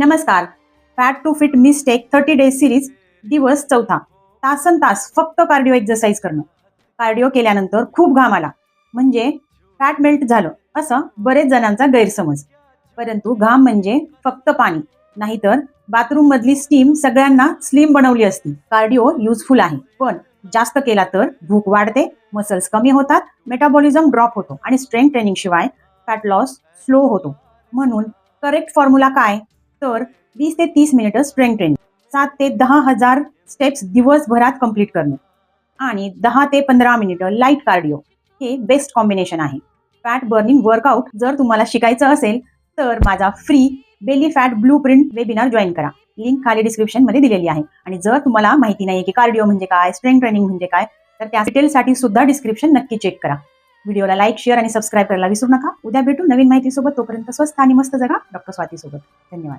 नमस्कार. Fat to fit mistake 30 days series दिवस 4. तासन तास फक्त कार्डिओ एक्सरसाइज करणं. कार्डिओ केल्यानंतर खूप घाम आला म्हणजे फॅट मेल्ट झालं असं बरेच जणांचा गैरसमज. परंतु घाम म्हणजे फक्त पाणी, नाहीतर बाथरूम मधली स्टीम सगळ्यांना स्लिम बनवली असती. कार्डिओ युजफुल आहे, पण जास्त केला तर भूक वाढते, मसल्स कमी होतात, मेटाबॉलिझम ड्रॉप होतो आणि स्ट्रेंथ ट्रेनिंग शिवाय फॅट लॉस स्लो होतो. म्हणून करेक्ट फॉर्म्युला काय? तर 20 ते 30 मिनिटं स्ट्रेंथ ट्रेनिंग, 7 ते 10,000 स्टेप्स दिवसभरात कंप्लीट करणे आणि 10 ते 15 मिनिटं लाईट कार्डिओ हे बेस्ट कॉम्बिनेशन आहे. फॅट बर्निंग वर्कआउट जर तुम्हाला शिकायचं असेल तर माझा free belly fat blue print webinar join करा. लिंक खाली डिस्क्रिप्शन मध्ये दिलेली आहे. आणि जर तुम्हाला माहिती नाही की कार्डिओ म्हणजे काय, स्ट्रेंथ ट्रेनिंग म्हणजे काय, तर त्या डिटेलसाठी सुद्धा डिस्क्रिप्शन नक्की चेक करा. व्हिडिओला लाईक, शेअर आणि सबस्क्राईब करायला विसरू नका. उद्या भेटू नवीन माहितीसोबत. तोपर्यंत स्वस्त आणि मस्त जगा. डॉक्टर स्वाती सोबत. धन्यवाद.